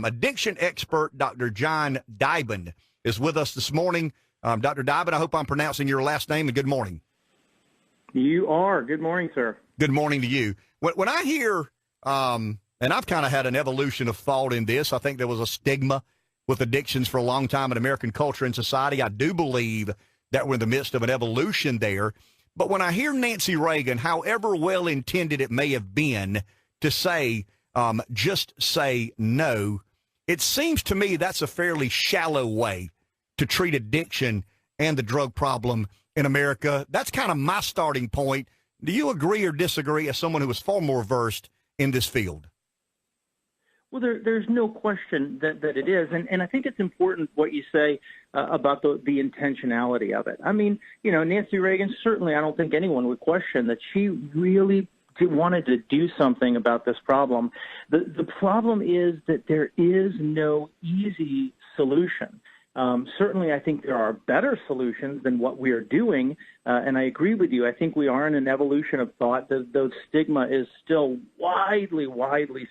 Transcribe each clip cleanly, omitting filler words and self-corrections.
Addiction expert Dr. John Dyben is with us this morning. Dr. Dyben, I hope I'm pronouncing your last name, and good morning. You are. Good morning, sir. Good morning to you. When I hear, and I've kind of had an evolution of thought in this, I think there was a stigma with addictions for a long time in American culture and society. I do believe that we're in the midst of an evolution there. But when I hear Nancy Reagan, however well-intended it may have been, to say, just say no, it seems to me that's a fairly shallow way to treat addiction and the drug problem in America. That's kind of my starting point. Do you agree or disagree as someone who is far more versed in this field? Well, there's no question that it is. And I think it's important what you say about the intentionality of it. I mean, you know, Nancy Reagan, certainly I don't think anyone would question that she really wanted to do something about this problem. The problem is that there is no easy solution. Certainly, I think there are better solutions than what we are doing, and I agree with you. I think we are in an evolution of thought. The stigma is still widely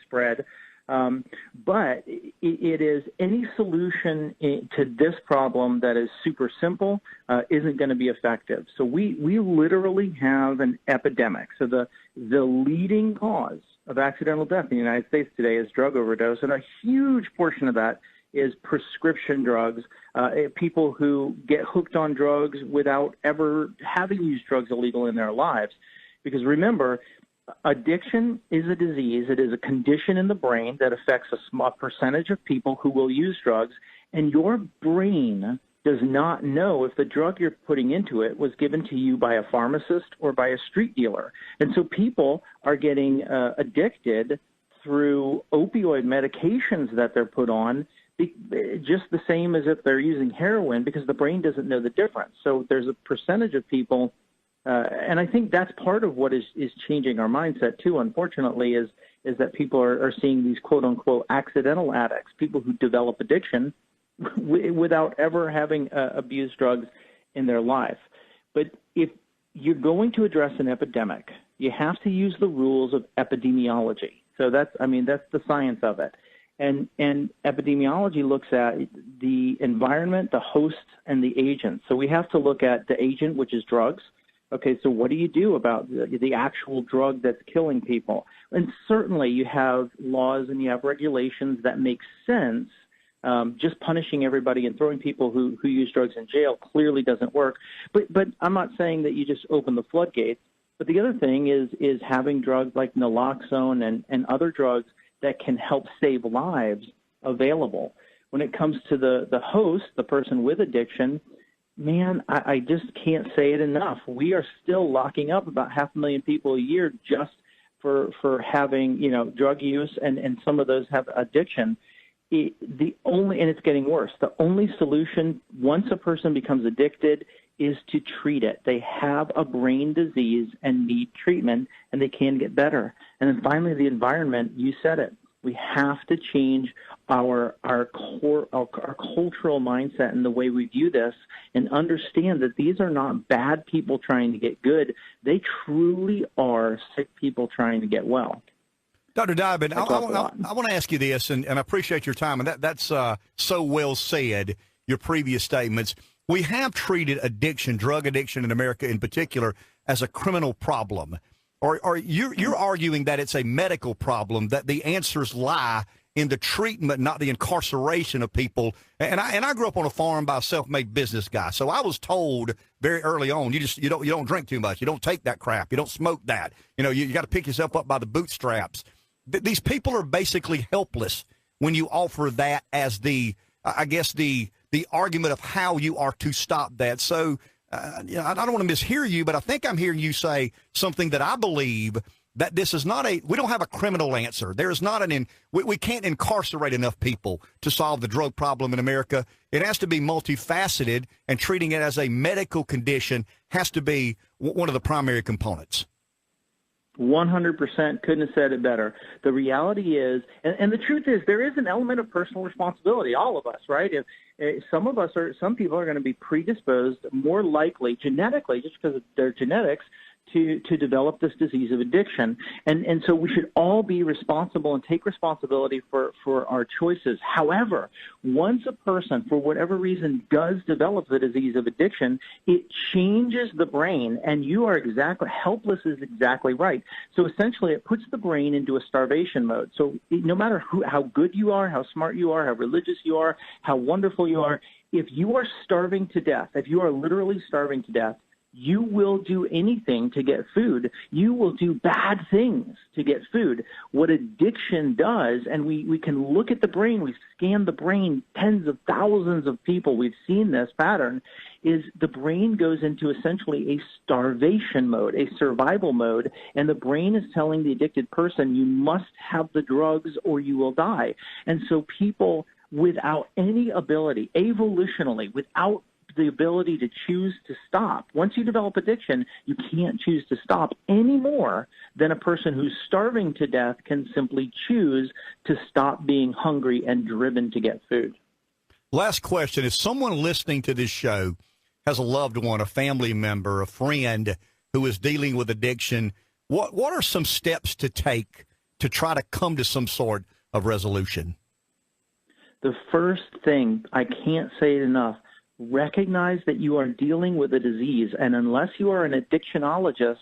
spread, but it is any solution to this problem that is super simple isn't going to be effective. So we literally have an epidemic. So the leading cause of accidental death in the United States today is drug overdose, and a huge portion of that is prescription drugs, people who get hooked on drugs without ever having used drugs illegal in their lives. Because remember, addiction is a disease. It is a condition in the brain that affects a small percentage of people who will use drugs, and your brain does not know if the drug you're putting into it was given to you by a pharmacist or by a street dealer. And so people are getting addicted through opioid medications that they're put on, just the same as if they're using heroin, because the brain doesn't know the difference. So there's a percentage of people, and I think that's part of what is changing our mindset too, unfortunately, is that people are seeing these quote-unquote accidental addicts, people who develop addiction without ever having abused drugs in their life. But if you're going to address an epidemic, you have to use the rules of epidemiology. So that's the science of it. And epidemiology looks at the environment, the host, and the agent. So we have to look at the agent, which is drugs. Okay, so what do you do about the actual drug that's killing people? And certainly you have laws and you have regulations that make sense. Just punishing everybody and throwing people who use drugs in jail clearly doesn't work. But I'm not saying that you just open the floodgates. But the other thing is having drugs like naloxone and other drugs that can help save lives available. When it comes to the host, the person with addiction, man, I just can't say it enough. We are still locking up about 500,000 people a year just for having, you know, drug use, and some of those have addiction. And it's getting worse. The only solution once a person becomes addicted is to treat it. They have a brain disease and need treatment, and they can get better. And then finally, the environment, you said it. We have to change our cultural mindset and the way we view this, and understand that these are not bad people trying to get good. They truly are sick people trying to get well. Dr. Dyben, I want to ask you this, and I appreciate your time, and that's so well said, your previous statements. We have treated addiction, drug addiction in America in particular, as a criminal problem. Or you're arguing that it's a medical problem, that the answers lie in the treatment, not the incarceration of people. And I grew up on a farm by a self-made business guy, so I was told very early on, you don't drink too much, you don't take that crap, you don't smoke that, you got to pick yourself up by the bootstraps. These people are basically helpless when you offer that as the argument of how you are to stop that. So, I don't want to mishear you, but I think I'm hearing you say something that I believe, that this is not we don't have a criminal answer. There is not we can't incarcerate enough people to solve the drug problem in America. It has to be multifaceted, and treating it as a medical condition has to be one of the primary components. 100%. Couldn't have said it better. The reality is, and the truth is, there is an element of personal responsibility, all of us, right? If some people are going to be predisposed more likely genetically, just because of their genetics, to develop this disease of addiction. And so we should all be responsible and take responsibility for our choices. However, once a person, for whatever reason, does develop the disease of addiction, it changes the brain, and you are helpless is exactly right. So essentially, it puts the brain into a starvation mode. So no matter how good you are, how smart you are, how religious you are, how wonderful you are, if you are starving to death, if you are literally starving to death, you will do anything to get food. You will do bad things to get food. What addiction does, and we can look at the brain, we've scanned the brain, tens of thousands of people, we've seen this pattern, is the brain goes into essentially a starvation mode, a survival mode, and the brain is telling the addicted person, you must have the drugs or you will die. And so people without any ability, evolutionally, without the ability to choose to stop. Once you develop addiction, you can't choose to stop any more than a person who's starving to death can simply choose to stop being hungry and driven to get food. Last question. If someone listening to this show has a loved one, a family member, a friend who is dealing with addiction, what are some steps to take to try to come to some sort of resolution? The first thing, I can't say it enough, recognize that you are dealing with a disease, and unless you are an addictionologist,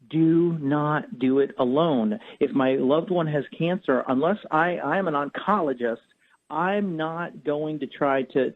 do not do it alone. If my loved one has cancer, unless I am an oncologist, I'm not going to try to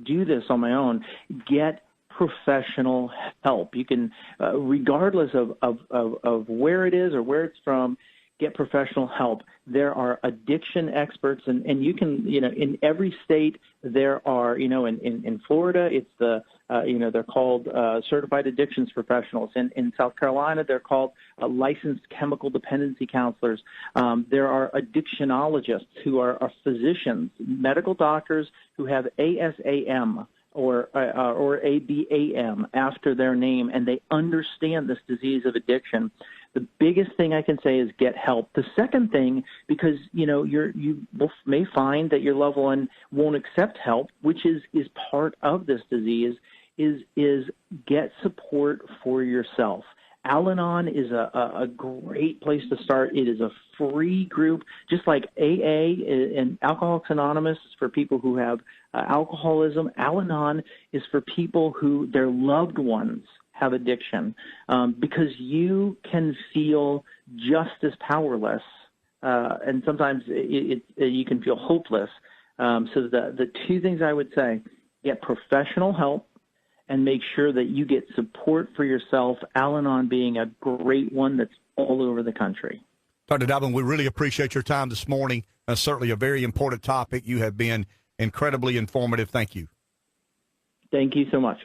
do this on my own. Get professional help. You can, regardless of where it is or where it's from, get professional help. There are addiction experts, and you can, in every state there are, in Florida, it's they're called certified addictions professionals. In South Carolina, they're called licensed chemical dependency counselors. There are addictionologists who are physicians, medical doctors who have ASAM or ABAM after their name, and they understand this disease of addiction. The biggest thing I can say is get help. The second thing, because you may find that your loved one won't accept help, which is part of this disease, is get support for yourself. Al-Anon is a great place to start. It is a free group, just like AA and Alcoholics Anonymous is for people who have alcoholism. Al-Anon is for people who their loved ones have addiction, because you can feel just as powerless, and sometimes you can feel hopeless. So the two things I would say, get professional help and make sure that you get support for yourself, Al-Anon being a great one that's all over the country. Dr. Dyben, we really appreciate your time this morning. Certainly a very important topic. You have been incredibly informative. Thank you. Thank you so much.